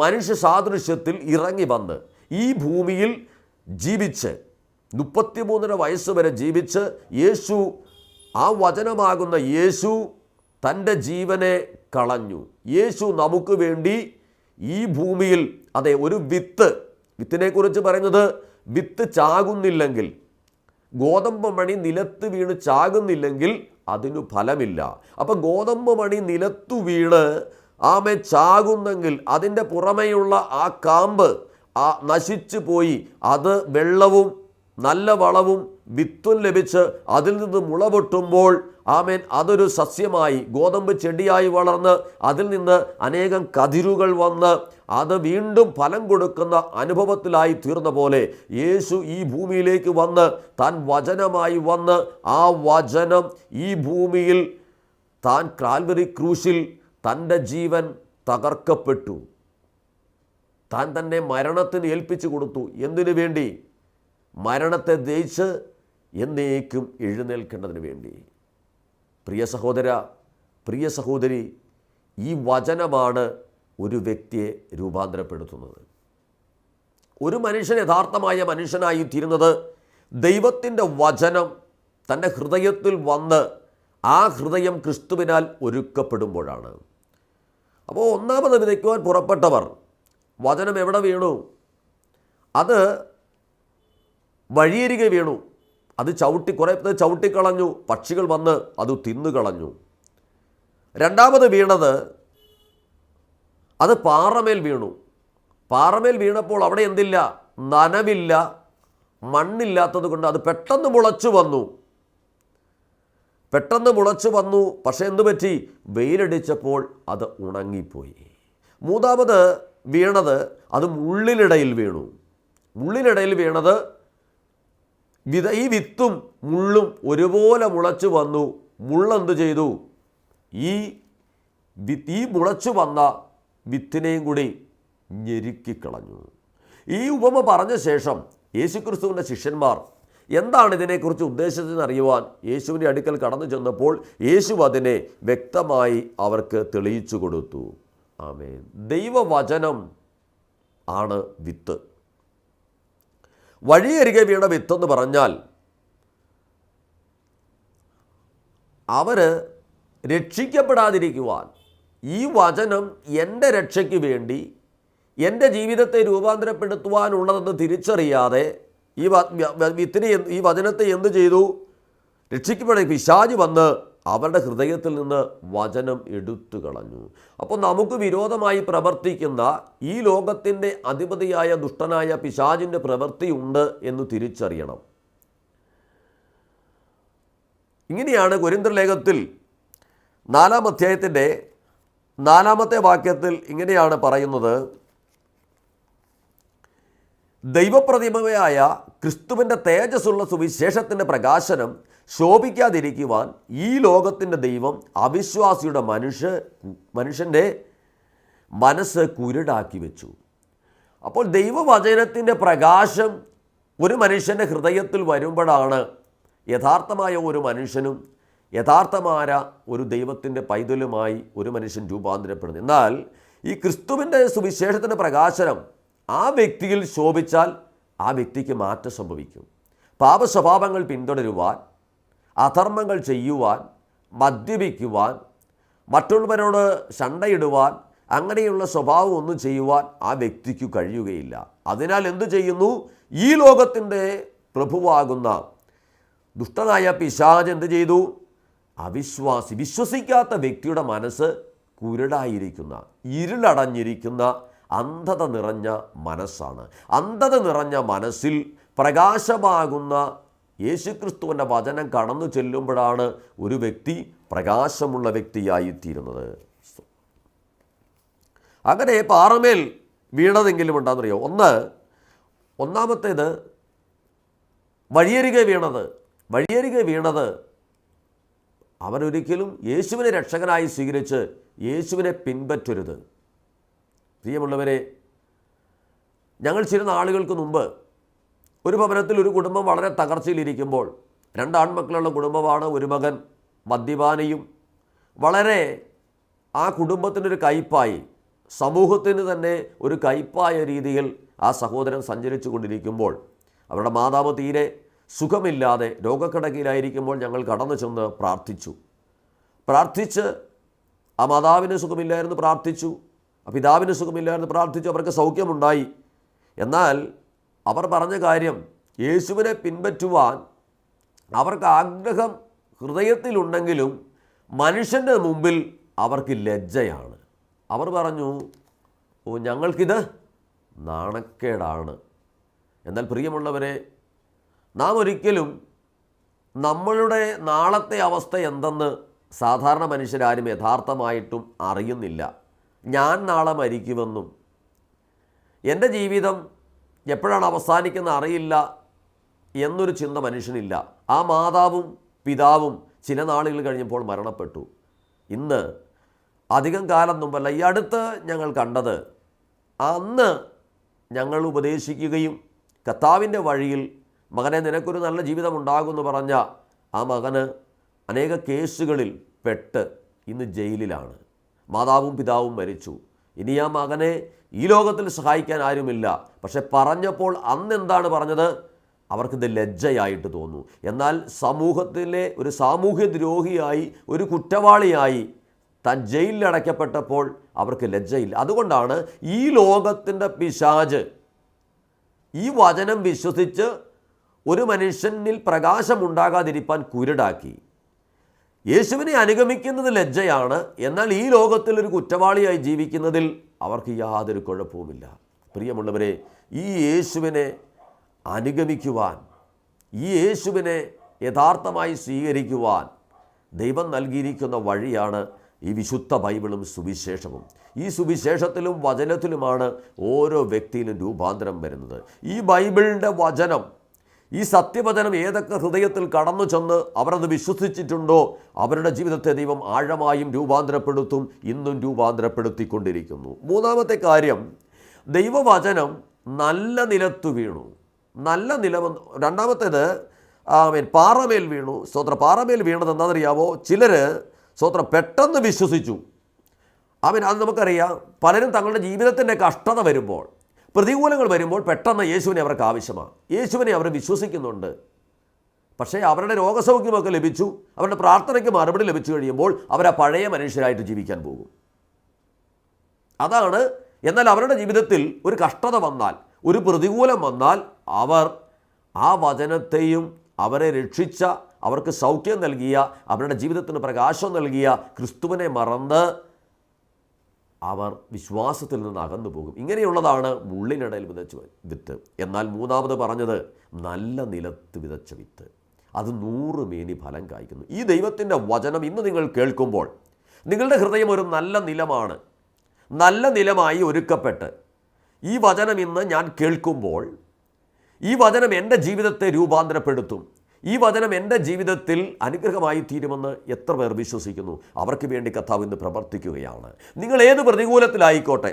മനുഷ്യ സാദൃശ്യത്തിൽ ഇറങ്ങി വന്ന് ഈ ഭൂമിയിൽ ജീവിച്ച് 33 വയസ്സ് വരെ ജീവിച്ച് ആ വചനമാകുന്ന യേശു തൻ്റെ ജീവനെ കളഞ്ഞു. യേശു നമുക്ക് വേണ്ടി ഈ ഭൂമിയിൽ ഒരു വിത്തിനെക്കുറിച്ച് പറയുന്നത്, വിത്ത് ചാകുന്നില്ലെങ്കിൽ, ഗോതമ്പ് മണി നിലത്ത് വീണ് ചാകുന്നില്ലെങ്കിൽ അതിനു ഫലമില്ല. അപ്പം ഗോതമ്പ് മണി നിലത്തു വീണ് ചാകുന്നെങ്കിൽ അതിൻ്റെ പുറമെയുള്ള ആ കാമ്പ് നശിച്ചു പോയി, അത് വെള്ളവും നല്ല വളവും വിത്തും ലഭിച്ച് അതിൽ നിന്ന് മുള പൊട്ടുമ്പോൾ അതൊരു സസ്യമായി ഗോതമ്പ് ചെടിയായി വളർന്ന് അതിൽ നിന്ന് അനേകം കതിരുകൾ വന്ന് അത് വീണ്ടും ഫലം കൊടുക്കുന്ന അനുഭവത്തിലായി തീർന്ന പോലെ യേശു ഈ ഭൂമിയിലേക്ക് വന്ന് താൻ വചനമായി വന്ന് ആ വചനം ഈ ഭൂമിയിൽ താൻ കാൽവരി ക്രൂശിൽ തൻ്റെ ജീവൻ തകർക്കപ്പെട്ടു. താൻ തന്നെ മരണത്തിന് ഏൽപ്പിച്ചു കൊടുത്തു. എന്തിനു വേണ്ടി? മരണത്തെ ജയിച്ച് എന്നേക്കും എഴുന്നേൽക്കേണ്ടതിന് വേണ്ടി. പ്രിയ സഹോദര, പ്രിയ സഹോദരി, ഈ വചനമാണ് ഒരു വ്യക്തിയെ രൂപാന്തരപ്പെടുത്തുന്നത്. ഒരു മനുഷ്യൻ യഥാർത്ഥമായ മനുഷ്യനായി തീരുന്നത് ദൈവത്തിൻ്റെ വചനം തൻ്റെ ഹൃദയത്തിൽ വന്ന് ആ ഹൃദയം ക്രിസ്തുവിനാൽ ഒരുക്കപ്പെടുമ്പോഴാണ്. അപ്പോൾ ഒന്നാമത് വിതയ്ക്കുവാൻ പുറപ്പെട്ടവർ വചനം എവിടെ വീണു? അത് വഴിയരികെ വീണു. അത് കുറേ ചവിട്ടിക്കളഞ്ഞു. പക്ഷികൾ വന്ന് അത് തിന്നുകളഞ്ഞു. രണ്ടാമത് വീണത് അത് പാറമേൽ വീണു. പാറമേൽ വീണപ്പോൾ അവിടെ എന്തില്ല? നനവില്ല, മണ്ണില്ലാത്തത് കൊണ്ട് അത് പെട്ടെന്ന് മുളച്ചു വന്നു. പക്ഷേ എന്തു പറ്റി? വെയിലടിച്ചപ്പോൾ അത് ഉണങ്ങിപ്പോയി. മൂന്നാമത് വീണത് അത് മുള്ളിനിടയിൽ വീണു. മുള്ളിനിടയിൽ വീണത് ഈ വിത്തും മുള്ളും ഒരുപോലെ മുളച്ചു വന്നു. മുള്ളെന്ത് ചെയ്തു? ഈ മുളച്ചു വന്ന വിത്തിനെയും കൂടി ഞെരുക്കിക്കളഞ്ഞു. ഈ ഉപമ പറഞ്ഞ ശേഷം യേശുക്രിസ്തുവിൻ്റെ ശിഷ്യന്മാർ എന്താണ് ഇതിനെക്കുറിച്ച് ഉദ്ദേശിച്ചതെന്ന് അറിയുവാൻ യേശുവിൻ്റെ അടുക്കൽ കടന്നു ചെന്നപ്പോൾ യേശു അതിനെ വ്യക്തമായി അവർക്ക് തെളിയിച്ചു കൊടുത്തു. ആമേൻ. ദൈവവചനം ആണ് വിത്ത്. വഴിയരികെ വീണ വിത്തെന്ന് പറഞ്ഞാൽ അവർ രക്ഷിക്കപ്പെടാതിരിക്കുവാൻ ഈ വചനം എൻ്റെ രക്ഷയ്ക്ക് വേണ്ടി എൻ്റെ ജീവിതത്തെ രൂപാന്തരപ്പെടുത്തുവാനുള്ളതെന്ന് തിരിച്ചറിയാതെ ഈ വചനത്തെ എന്തു ചെയ്തു? രക്ഷിക്കപ്പെടാൻ പിശാച് വന്ന് അവരുടെ ഹൃദയത്തിൽ നിന്ന് വചനം എടുത്തു കളഞ്ഞു. അപ്പോൾ നമുക്ക് വിരോധമായി പ്രവർത്തിക്കുന്ന ഈ ലോകത്തിൻ്റെ അധിപതിയായ ദുഷ്ടനായ പിശാചിൻ്റെ പ്രവൃത്തിയുണ്ട് എന്ന് തിരിച്ചറിയണം. ഇങ്ങനെയാണ് കൊരിന്ത്യർ ലേഖനത്തിൽ 4-ാം അധ്യായത്തിൻ്റെ 4-ാമത്തെ വാക്യത്തിൽ ഇങ്ങനെയാണ് പറയുന്നത്: ദൈവപ്രതിമയായ ക്രിസ്തുവിൻ്റെ തേജസ്സുള്ള സുവിശേഷത്തിൻ്റെ പ്രകാശനം ശോഭിക്കാതിരിക്കുവാൻ ഈ ലോകത്തിൻ്റെ ദൈവം അവിശ്വാസിയുടെ മനുഷ്യൻ്റെ മനസ്സ് കുരുടാക്കി വെച്ചു. അപ്പോൾ ദൈവവചനത്തിൻ്റെ പ്രകാശം ഒരു മനുഷ്യൻ്റെ ഹൃദയത്തിൽ വരുമ്പോഴാണ് യഥാർത്ഥമായ ഒരു മനുഷ്യനും യഥാർത്ഥമായ ഒരു ദൈവത്തിൻ്റെ പൈതലുമായി ഒരു മനുഷ്യൻ രൂപാന്തരപ്പെടുന്നത്. എന്നാൽ ഈ ക്രിസ്തുവിൻ്റെ സുവിശേഷത്തിൻ്റെ പ്രകാശനം ആ വ്യക്തിയിൽ ശോഭിച്ചാൽ ആ വ്യക്തിക്ക് മാറ്റം സംഭവിക്കും. പാപസ്വഭാവങ്ങൾ പിന്തുടരുവാൻ, അധർമ്മങ്ങൾ ചെയ്യുവാൻ, മദ്യപിക്കുവാൻ, മറ്റുള്ളവരോട് ശണ്ടയിടുവാൻ, അങ്ങനെയുള്ള സ്വഭാവം ഒന്നും ചെയ്യുവാൻ ആ വ്യക്തിക്ക് കഴിയുകയില്ല. അതിനാൽ എന്തു ചെയ്യുന്നു? ഈ ലോകത്തിൻ്റെ പ്രഭുവാകുന്ന ദുഷ്ടനായ പിശാച് എന്ത് ചെയ്തു? വിശ്വസിക്കാത്ത വ്യക്തിയുടെ മനസ്സ് കുരുടായിരിക്കുന്ന, ഇരുളടഞ്ഞിരിക്കുന്ന അന്ധത നിറഞ്ഞ മനസ്സാണ്. അന്ധത നിറഞ്ഞ മനസ്സിൽ പ്രകാശമാകുന്ന യേശുക്രിസ്തുവിൻ്റെ വചനം കടന്നു ചെല്ലുമ്പോഴാണ് ഒരു വ്യക്തി പ്രകാശമുള്ള വ്യക്തിയായിത്തീരുന്നത്. അങ്ങനെ പാറമേൽ വീണതെങ്കിലും ഉണ്ടാകുന്നറിയോ? ഒന്നാമത്തേത് വഴിയരികെ വീണത് അവരൊരിക്കലും യേശുവിനെ രക്ഷകനായി സ്വീകരിച്ച് യേശുവിനെ പിൻപറ്റരുത്. പ്രിയമുള്ളവരെ, ഞങ്ങൾ ചില നാളുകൾക്ക് മുമ്പ് ഒരു ഭവനത്തിൽ ഒരു കുടുംബം വളരെ തകർച്ചയിലിരിക്കുമ്പോൾ, 2 ആൺമക്കളുള്ള കുടുംബമാണ്. ഒരു മകൻ മദ്യപാനിയും, വളരെ ആ കുടുംബത്തിനൊരു കയ്പായി, സമൂഹത്തിന് തന്നെ ഒരു കയ്പായ രീതിയിൽ ആ സഹോദരൻ സഞ്ചരിച്ചു കൊണ്ടിരിക്കുമ്പോൾ, അവരുടെ മാതാവ് തീരെ സുഖമില്ലാതെ രോഗക്കിടക്കയിലായിരിക്കുമ്പോൾ ഞങ്ങൾ കടന്നു ചെന്ന് പ്രാർത്ഥിച്ച് ആ മാതാവിന് സുഖമില്ലായിരുന്നു, പ്രാർത്ഥിച്ചു. ആ പിതാവിന് സുഖമില്ലായിരുന്നു, പ്രാർത്ഥിച്ചു. അവർക്ക് സൗഖ്യമുണ്ടായി. എന്നാൽ അവർ പറഞ്ഞ കാര്യം, യേശുവിനെ പിൻപറ്റുവാൻ അവർക്ക് ആഗ്രഹം ഹൃദയത്തിലുണ്ടെങ്കിലും മനുഷ്യൻ്റെ മുമ്പിൽ അവർക്ക് ലജ്ജയാണ്. അവർ പറഞ്ഞു, ഞങ്ങൾക്കിത് നാണക്കേടാണ്. എന്നാൽ പ്രിയമുള്ളവരെ, നാം ഒരിക്കലും നമ്മളുടെ നാളത്തെ അവസ്ഥ എന്തെന്ന് സാധാരണ മനുഷ്യരാരും യഥാർത്ഥമായിട്ടും അറിയുന്നില്ല. ഞാൻ നാളെ മരിക്കുമെന്നും എൻ്റെ ജീവിതം എപ്പോഴാണ് അവസാനിക്കുന്നത് അറിയില്ല എന്നൊരു ചിന്ത മനുഷ്യനില്ല. ആ മാതാവും പിതാവും ചില നാളുകൾ കഴിഞ്ഞപ്പോൾ മരണപ്പെട്ടു. ഇന്ന് അധികം കാലം മുമ്പല്ല, ഈ അടുത്ത് ഞങ്ങൾ കണ്ടത്, അന്ന് ഞങ്ങൾ ഉപദേശിക്കുകയും കർത്താവിൻ്റെ വഴിയിൽ മകനെ നിനക്കൊരു നല്ല ജീവിതം ഉണ്ടാകുമെന്ന് പറഞ്ഞ ആ മകന് അനേക കേസുകളിൽ പെട്ട് ഇന്ന് ജയിലിലാണ്. മാതാവും പിതാവും മരിച്ചു. ഇനി ആ മകനെ ഈ ലോകത്തിൽ സഹായിക്കാൻ ആരുമില്ല. പക്ഷെ പറഞ്ഞപ്പോൾ അന്ന് എന്താണ് പറഞ്ഞത്? അവർക്കിത് ലജ്ജയായിട്ട് തോന്നുന്നു. എന്നാൽ സമൂഹത്തിലെ ഒരു സാമൂഹ്യദ്രോഹിയായി, ഒരു കുറ്റവാളിയായി താൻ ജയിലിൽ അടയ്ക്കപ്പെട്ടപ്പോൾ അവർക്ക് ലജ്ജയില്ല. അതുകൊണ്ടാണ് ഈ ലോകത്തിൻ്റെ പിശാച് ഈ വചനം വിശ്വസിച്ച് ഒരു മനുഷ്യനിൽ പ്രകാശമുണ്ടാകാതിരിക്കാൻ കുരുടാക്കി. യേശുവിനെ അനുഗമിക്കുന്നത് ലജ്ജയാണ്. എന്നാൽ ഈ ലോകത്തിൽ ഒരു കുറ്റവാളിയായി ജീവിക്കുന്നതിൽ അവർക്ക് യാതൊരു കുഴപ്പവുമില്ല. പ്രിയമുള്ളവരെ, ഈ യേശുവിനെ അനുഗമിക്കുവാൻ, ഈ യേശുവിനെ യഥാർത്ഥമായി സ്വീകരിക്കുവാൻ ദൈവം നൽകിയിരിക്കുന്ന വഴിയാണ് ഈ വിശുദ്ധ ബൈബിളും സുവിശേഷവും. ഈ സുവിശേഷത്തിലും വചനത്തിലുമാണ് ഓരോ വ്യക്തിയിലും രൂപാന്തരം വരുന്നത്. ഈ ബൈബിളിൻ്റെ വചനം, ഈ സത്യവചനം ഏതൊക്കെ ഹൃദയത്തിൽ കടന്നു ചെന്ന് അവരത് വിശ്വസിച്ചിട്ടുണ്ടോ അവരുടെ ജീവിതത്തെ ദൈവം ആഴമായും രൂപാന്തരപ്പെടുത്തും, ഇന്നും രൂപാന്തരപ്പെടുത്തിക്കൊണ്ടിരിക്കുന്നു. മൂന്നാമത്തെ കാര്യം, ദൈവവചനം നല്ല നിലത്തു വീണു. നല്ല നിലമെന്ന്. രണ്ടാമത്തേത് പാറമേൽ വീണു. പാറമേൽ വീണത് എന്താണെന്നറിയാവോ? ചിലർ പെട്ടെന്ന് വിശ്വസിച്ചു. അത് നമുക്കറിയാം. പലരും തങ്ങളുടെ ജീവിതത്തിൻ്റെ കഷ്ടത വരുമ്പോൾ, പ്രതികൂലങ്ങൾ വരുമ്പോൾ പെട്ടെന്ന് യേശുവിനെ അവർക്ക് ആവശ്യമാണ്. യേശുവിനെ അവർ വിശ്വസിക്കുന്നുണ്ട്. പക്ഷേ അവരുടെ രോഗസൗഖ്യമൊക്കെ ലഭിച്ചു, അവരുടെ പ്രാർത്ഥനയ്ക്ക് മറുപടി ലഭിച്ചു കഴിയുമ്പോൾ അവർ ആ പഴയ മനുഷ്യരായിട്ട് ജീവിക്കാൻ പോകും. അതാണ്. എന്നാൽ അവരുടെ ജീവിതത്തിൽ ഒരു കഷ്ടത വന്നാൽ, ഒരു പ്രതികൂലം വന്നാൽ, അവർ ആ വചനത്തെയും അവരെ രക്ഷിച്ച, അവർക്ക് സൗഖ്യം നൽകിയ, അവരുടെ ജീവിതത്തിന് പ്രകാശം നൽകിയ ക്രിസ്തുവിനെ മറന്ന് അവർ വിശ്വാസത്തിൽ നിന്ന് അകന്നു പോകും. ഇങ്ങനെയുള്ളതാണ് മുള്ളിനിടയിൽ വിതച്ച വിത്ത്. എന്നാൽ മൂന്നാമത് പറഞ്ഞത് നല്ല നിലത്ത് വിതച്ച വിത്ത്, അത് 100 മേനി ഫലം കായ്ക്കുന്നു. ഈ ദൈവത്തിൻ്റെ വചനം ഇന്ന് നിങ്ങൾ കേൾക്കുമ്പോൾ നിങ്ങളുടെ ഹൃദയം ഒരു നല്ല നിലമാണ്, നല്ല നിലമായി ഒരുക്കപ്പെട്ട് ഈ വചനം ഇന്ന് ഞാൻ കേൾക്കുമ്പോൾ ഈ വചനം എൻ്റെ ജീവിതത്തെ രൂപാന്തരപ്പെടുത്തും, ഈ വചനം എൻ്റെ ജീവിതത്തിൽ അനുഗ്രഹമായി തീരുമെന്ന് എത്ര പേർ വിശ്വസിക്കുന്നു? അവർക്ക് വേണ്ടി കർത്താവ് ഇന്ന് പ്രവർത്തിക്കുകയാണ്. നിങ്ങൾ ഏത് പ്രതികൂലത്തിലായിക്കോട്ടെ,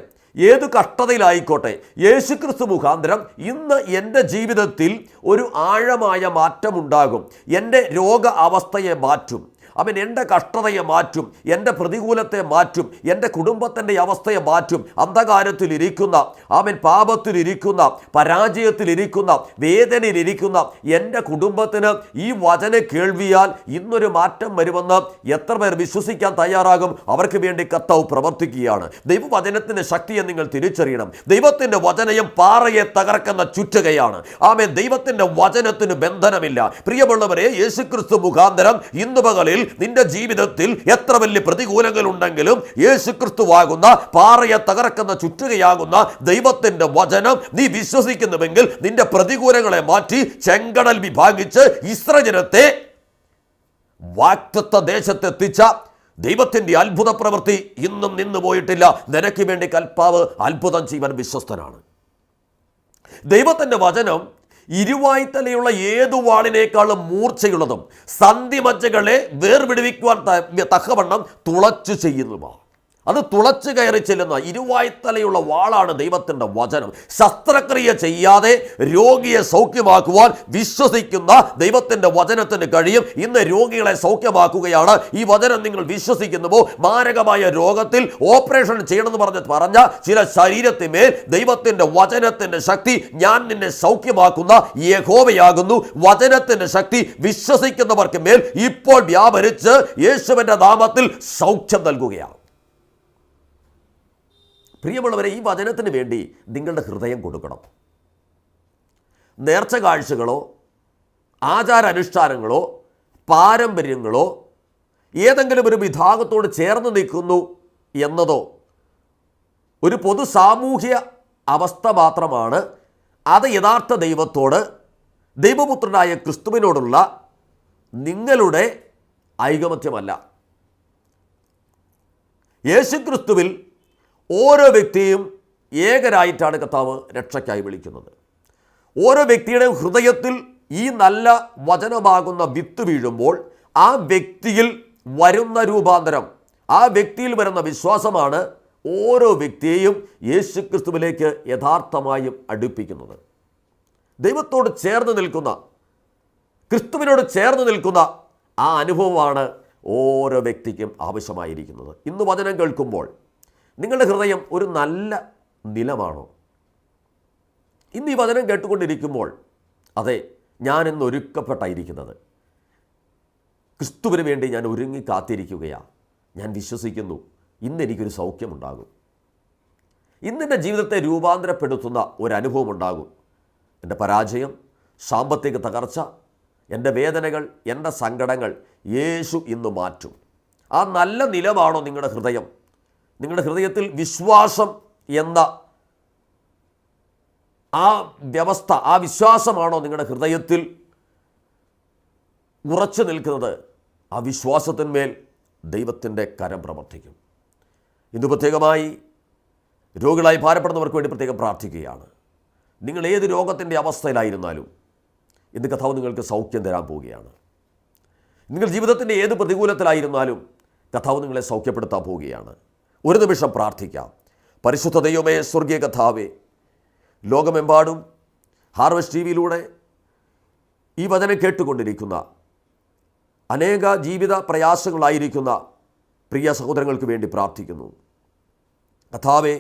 ഏത് കഷ്ടതയിലായിക്കോട്ടെ, യേശുക്രിസ്തു മുഖാന്തരം ഇന്ന് എൻ്റെ ജീവിതത്തിൽ ഒരു ആഴമായ മാറ്റമുണ്ടാകും. എൻ്റെ രോഗ അവസ്ഥയെ മാറ്റും. അവൻ എൻ്റെ കഷ്ടതയെ മാറ്റും, എൻ്റെ പ്രതികൂലത്തെ മാറ്റും, എൻ്റെ കുടുംബത്തിൻ്റെ അവസ്ഥയെ മാറ്റും. അന്ധകാരത്തിലിരിക്കുന്ന, അവൻ പാപത്തിലിരിക്കുന്ന, പരാജയത്തിലിരിക്കുന്ന, വേദനയിലിരിക്കുന്ന എൻ്റെ കുടുംബത്തിന് ഈ വചന കേൾവിയാൽ ഇന്നൊരു മാറ്റം വരുമെന്ന് എത്ര പേർ വിശ്വസിക്കാൻ തയ്യാറാകും? അവർക്ക് വേണ്ടി കർത്താവ് പ്രവർത്തിക്കുകയാണ്. ദൈവവചനത്തിൻ്റെ ശക്തിയെ നിങ്ങൾ തിരിച്ചറിയണം. ദൈവത്തിൻ്റെ വചനം പാറയെ തകർക്കുന്ന ചുറ്റുകയാണ്. ആമേൻ. ദൈവത്തിൻ്റെ വചനത്തിന് ബന്ധനമില്ല. പ്രിയമുള്ളവരെ, യേശുക്രിസ്തു മുഖാന്തരം ഇന്ന് പകലിൽ നിന്റെ ജീവിതത്തിൽ എത്ര വലിയ പ്രതികൂലങ്ങൾ ഉണ്ടെങ്കിലും യേശുക്രിസ്തുവാകുന്ന പാറയെ തകർക്കുന്ന ചുറ്റുകയാകുന്ന ദൈവത്തിന്റെ വചനം നീ വിശ്വസിക്കുന്നുവെങ്കിൽ നിന്റെ പ്രതികൂലങ്ങളെ മാറ്റി ചെങ്കടൽ വിഭാഗിച്ച് ഇസ്രായേലിനെ വാഗ്ദത്ത ദേശത്തെത്തിച്ച ദൈവത്തിന്റെ അത്ഭുത പ്രവൃത്തി ഇന്നും നിന്നു പോയിട്ടില്ല. നിനക്ക് വേണ്ടി കൽപ്പാവ് അത്ഭുതം ചെയ്യുവാൻ വിശ്വസ്തനാണ്. ദൈവത്തിന്റെ വചനം ഇരുവായ്ത്തലയുള്ള ഏതു വാളിനേക്കാളും മൂർച്ചയുള്ളതും സന്ധിമജ്ജകളെ വേർപിടിവിക്കുവാൻ തക്കവണ്ണം തുളച്ചു ചെയ്യുന്നതുമാണ്. അത് തുളച്ചു കയറി ചെല്ലുന്ന ഇരുവായ്ത്തലയുള്ള വാളാണ് ദൈവത്തിൻ്റെ വചനം. ശസ്ത്രക്രിയ ചെയ്യാതെ രോഗിയെ സൗഖ്യമാക്കുവാൻ വിശ്വസിക്കുന്ന ദൈവത്തിൻ്റെ വചനത്തിന് കഴിയും. ഇന്ന് രോഗികളെ സൗഖ്യമാക്കുകയാണ്. ഈ വചനം നിങ്ങൾ വിശ്വസിക്കുന്നുവോ? മാരകമായ രോഗത്തിൽ ഓപ്പറേഷൻ ചെയ്യണമെന്ന് പറഞ്ഞ ചില ശരീരത്തിന്മേൽ ദൈവത്തിൻ്റെ വചനത്തിൻ്റെ ശക്തി, ഞാൻ നിന്നെ സൗഖ്യമാക്കുന്ന യഹോവയാകുന്നു. വചനത്തിൻ്റെ ശക്തി വിശ്വസിക്കുന്നവർക്ക് മേൽ ഇപ്പോൾ വ്യാപരിച്ച് യേശുവിൻ്റെ നാമത്തിൽ സൗഖ്യം നൽകുകയാണ്. പ്രിയമുള്ളവരെ, ഈ വചനത്തിന് വേണ്ടി നിങ്ങളുടെ ഹൃദയം കൊടുക്കണം. നേർച്ച കാഴ്ചകളോ ആചാരാനുഷ്ഠാനങ്ങളോ പാരമ്പര്യങ്ങളോ ഏതെങ്കിലും ഒരു വിഭാഗത്തോട് ചേർന്ന് നിൽക്കുന്നു എന്നതോ ഒരു പൊതു സാമൂഹ്യ അവസ്ഥ മാത്രമാണ്. അത് യഥാർത്ഥ ദൈവത്തോട്, ദൈവപുത്രനായ ക്രിസ്തുവിനോടുള്ള നിങ്ങളുടെ ഐകമത്യമല്ല. യേശുക്രിസ്തുവിൽ ഓരോ വ്യക്തിയും ഏകരായിട്ടാണ് കർത്താവ് രക്ഷയ്ക്കായി വിളിക്കുന്നത്. ഓരോ വ്യക്തിയുടെ ഹൃദയത്തിൽ ഈ നല്ല വചനമാകുന്ന വിത്ത് വീഴുമ്പോൾ ആ വ്യക്തിയിൽ വരുന്ന രൂപാന്തരം, ആ വ്യക്തിയിൽ വരുന്ന വിശ്വാസമാണ് ഓരോ വ്യക്തിയെയും യേശുക്രിസ്തുവിലേക്ക് യഥാർത്ഥമായും അടുപ്പിക്കുന്നത്. ദൈവത്തോട് ചേർന്ന് നിൽക്കുന്ന, ക്രിസ്തുവിനോട് ചേർന്ന് നിൽക്കുന്ന ആ അനുഭവമാണ് ഓരോ വ്യക്തിക്കും ആവശ്യമായിരിക്കുന്നത്. ഇന്ന് വചനം കേൾക്കുമ്പോൾ നിങ്ങളുടെ ഹൃദയം ഒരു നല്ല നിലമാണോ? ഇന്ന് ഈ വചനം കേട്ടുകൊണ്ടിരിക്കുമ്പോൾ, അതെ, ഞാനിന്ന് ഒരുക്കപ്പെട്ടായിരിക്കുന്നത്, ക്രിസ്തുവിന് വേണ്ടി ഞാൻ ഒരുങ്ങി കാത്തിരിക്കുകയാണ്, ഞാൻ വിശ്വസിക്കുന്നു ഇന്ന് എനിക്കൊരു സൗഖ്യമുണ്ടാകും, ഇന്നെൻ്റെ ജീവിതത്തെ രൂപാന്തരപ്പെടുത്തുന്ന ഒരനുഭവം ഉണ്ടാകും. എൻ്റെ പരാജയം, സാമ്പത്തിക തകർച്ച, എൻ്റെ വേദനകൾ, എൻ്റെ സങ്കടങ്ങൾ യേശു ഇന്ന് മാറ്റും. ആ നല്ല നിലമാണോ നിങ്ങളുടെ ഹൃദയം? നിങ്ങളുടെ ഹൃദയത്തിൽ വിശ്വാസം എന്ന ആ വ്യവസ്ഥ, ആ വിശ്വാസമാണോ നിങ്ങളുടെ ഹൃദയത്തിൽ ഉറച്ചു നിൽക്കുന്നത്? ആ വിശ്വാസത്തിന്മേൽ ദൈവത്തിൻ്റെ കരം പ്രവർത്തിക്കും. ഇന്ന് പ്രത്യേകമായി രോഗികളായി ഭാരപ്പെടുന്നവർക്ക് വേണ്ടി പ്രത്യേകം പ്രാർത്ഥിക്കുകയാണ്. നിങ്ങൾ ഏത് രോഗത്തിൻ്റെ അവസ്ഥയിലായിരുന്നാലും ഇന്ന് കർത്താവ് നിങ്ങൾക്ക് സൗഖ്യം തരാൻ പോവുകയാണ്. നിങ്ങൾ ജീവിതത്തിൻ്റെ ഏത് പ്രതികൂലത്തിലായിരുന്നാലും കർത്താവ് നിങ്ങളെ സൗഖ്യപ്പെടുത്താൻ പോവുകയാണ്. ഒരു നിമിഷം പ്രാർത്ഥിക്കാം. പരിശുദ്ധ ദൈവമേ, സ്വർഗീയ കർത്താവേ, ലോകമെമ്പാടും ഹാർവസ്റ്റ് ടിവിയിലൂടെ ഈ വചനം കേട്ടുകൊണ്ടിരിക്കുന്ന അനേക ജീവിത പ്രയാസങ്ങളായിരിക്കുന്ന പ്രിയ സഹോദരങ്ങൾക്ക് വേണ്ടി പ്രാർത്ഥിക്കുന്നു. കർത്താവേ,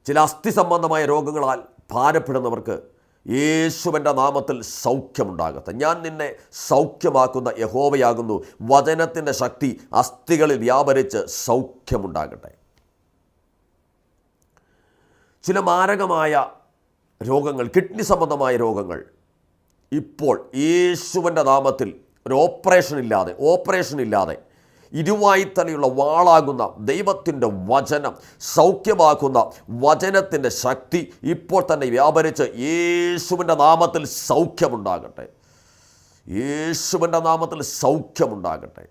ചില അസ്ഥി സംബന്ധമായ രോഗങ്ങളാൽ ഭാരപ്പെടുന്നവർക്ക് യേശുവിൻ്റെ നാമത്തിൽ സൗഖ്യമുണ്ടാകട്ടെ. ഞാൻ നിന്നെ സൗഖ്യമാക്കുന്ന യഹോവയാകുന്നു. വചനത്തിൻ്റെ ശക്തി അസ്ഥികളിൽ വ്യാപരിച്ച് സൗഖ്യമുണ്ടാകട്ടെ. ചില മാരകമായ രോഗങ്ങൾ, കിഡ്നി സംബന്ധമായ രോഗങ്ങൾ ഇപ്പോൾ യേശുവിൻ്റെ നാമത്തിൽ ഒരു ഓപ്പറേഷൻ ഇല്ലാതെ ഇരുവായ്ത്തലയുള്ള വാളാകുന്ന ദൈവത്തിൻ്റെ വചനം, സൗഖ്യമാക്കുന്ന വചനത്തിൻ്റെ ശക്തി ഇപ്പോൾ തന്നെ വ്യാപരിച്ച് യേശുവിൻ്റെ നാമത്തിൽ സൗഖ്യമുണ്ടാകട്ടെ. യേശുവിൻ്റെ നാമത്തിൽ സൗഖ്യമുണ്ടാകട്ടെ.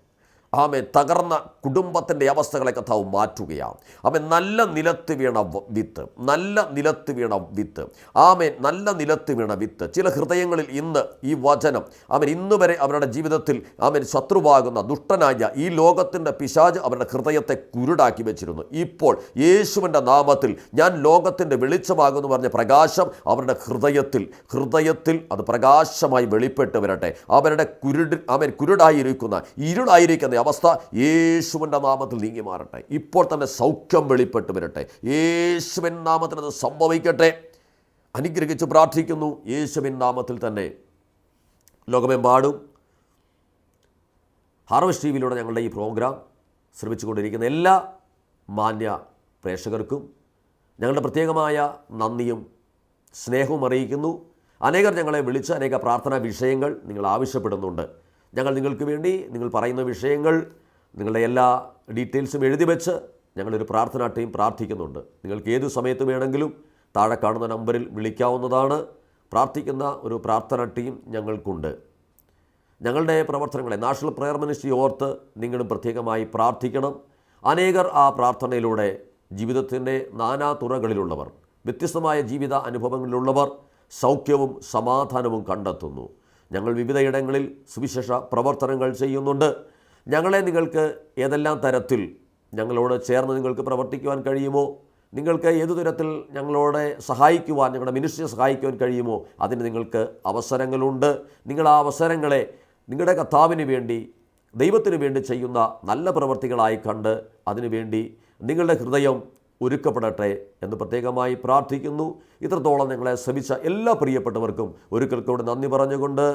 ആമേൻ. തകർന്ന കുടുംബത്തിൻ്റെ അവസ്ഥകളെ കർത്താവ് മാറ്റുകയാണ്. ആമേൻ. നല്ല നിലത്ത് വീണ വിത്ത് ആമേൻ. നല്ല നിലത്ത് വീണ വിത്ത് ചില ഹൃദയങ്ങളിൽ ഇന്ന് ഈ വചനം ഇന്ന് വരെ അവരുടെ ജീവിതത്തിൽ ശത്രുവാകുന്ന ദുഷ്ടനായ ഈ ലോകത്തിൻ്റെ പിശാച് അവരുടെ ഹൃദയത്തെ കുരുടാക്കി വെച്ചിരുന്നു. ഇപ്പോൾ യേശുവിൻ്റെ നാമത്തിൽ ഞാൻ ലോകത്തിൻ്റെ വെളിച്ചമാകുന്നു പറഞ്ഞ പ്രകാശം അവരുടെ ഹൃദയത്തിൽ അത് പ്രകാശമായി വെളിപ്പെട്ട് വരട്ടെ. അവരുടെ കുരുടായിരിക്കുന്ന ഇരുളായിരിക്കുന്ന അവസ്ഥ യേശുവിൻ്റെ നാമത്തിൽ നീങ്ങി മാറട്ടെ. ഇപ്പോൾ തന്നെ സൗഖ്യം വെളിപ്പെട്ട് വരട്ടെ. യേശുവിൻ നാമത്തിൽ അത് സംഭവിക്കട്ടെ. അനുഗ്രഹിച്ച് പ്രാർത്ഥിക്കുന്നു യേശുവിൻ നാമത്തിൽ തന്നെ. ലോകമെമ്പാടും ഹാർവസ്റ്റ് ടിവിയിലൂടെ ഞങ്ങളുടെ ഈ പ്രോഗ്രാം ശ്രമിച്ചുകൊണ്ടിരിക്കുന്ന എല്ലാ മാന്യ പ്രേക്ഷകർക്കും ഞങ്ങളുടെ പ്രത്യേകമായ നന്ദിയും സ്നേഹവും അറിയിക്കുന്നു. അനേകർ ഞങ്ങളെ വിളിച്ച് അനേക പ്രാർത്ഥനാ വിഷയങ്ങൾ നിങ്ങൾ ആവശ്യപ്പെടുന്നുണ്ട്. ഞങ്ങൾ നിങ്ങൾക്ക് വേണ്ടി നിങ്ങൾ പറയുന്ന വിഷയങ്ങൾ നിങ്ങളുടെ എല്ലാ ഡീറ്റെയിൽസും എഴുതി വെച്ച് ഞങ്ങളൊരു പ്രാർത്ഥനാ ടീം പ്രാർത്ഥിക്കുന്നുണ്ട്. നിങ്ങൾക്ക് ഏതു സമയത്ത് വേണമെങ്കിലും താഴെ കാണുന്ന നമ്പറിൽ വിളിക്കാവുന്നതാണ്. പ്രാർത്ഥിക്കുന്ന ഒരു പ്രാർത്ഥനാ ടീം ഞങ്ങൾക്കുണ്ട്. ഞങ്ങളുടെ പ്രവർത്തനങ്ങളെ നാഷണൽ പ്രയർ മിനിസ്ട്രി ഓർത്ത് നിങ്ങളും പ്രത്യേകമായി പ്രാർത്ഥിക്കണം. അനേകർ ആ പ്രാർത്ഥനയിലൂടെ ജീവിതത്തിൻ്റെ നാനാ തുറകളിലുള്ളവർ, വ്യത്യസ്തമായ ജീവിത അനുഭവങ്ങളിലുള്ളവർ സൗഖ്യവും സമാധാനവും കണ്ടെത്തുന്നു. ഞങ്ങൾ വിവിധയിടങ്ങളിൽ സുവിശേഷ പ്രവർത്തനങ്ങൾ ചെയ്യുന്നുണ്ട്. ഞങ്ങളെ നിങ്ങൾക്ക് ഏതെല്ലാം തരത്തിൽ ഞങ്ങളോട് ചേർന്ന് നിങ്ങൾക്ക് പ്രവർത്തിക്കുവാൻ കഴിയുമോ, നിങ്ങൾക്ക് ഏതു തരത്തിൽ ഞങ്ങളോട് സഹായിക്കുവാൻ, ഞങ്ങളുടെ മിനിസ്ട്രിയെ സഹായിക്കുവാൻ കഴിയുമോ, അതിന് നിങ്ങൾക്ക് അവസരങ്ങളുണ്ട്. നിങ്ങൾ ആ അവസരങ്ങളെ നിങ്ങളുടെ കർത്താവിന് വേണ്ടി, ദൈവത്തിന് വേണ്ടി ചെയ്യുന്ന നല്ല പ്രവർത്തികളായി കണ്ട് അതിനുവേണ്ടി നിങ്ങളുടെ ഹൃദയം ഒരുക്കപ്പെടട്ടെ എന്ന് പ്രത്യേകമായി പ്രാർത്ഥിക്കുന്നു. ഇത്രത്തോളം ഞങ്ങളെ ശ്രമിച്ച എല്ലാ പ്രിയപ്പെട്ടവർക്കും ഒരിക്കൽ കൂടി നന്ദി പറഞ്ഞുകൊണ്ട്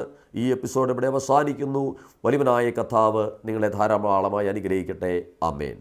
ഈ എപ്പിസോഡ് ഇവിടെ അവസാനിക്കുന്നു. വലിയവനായ കർത്താവ് നിങ്ങളെ ധാരാളമായി അനുഗ്രഹിക്കട്ടെ. ആമേൻ.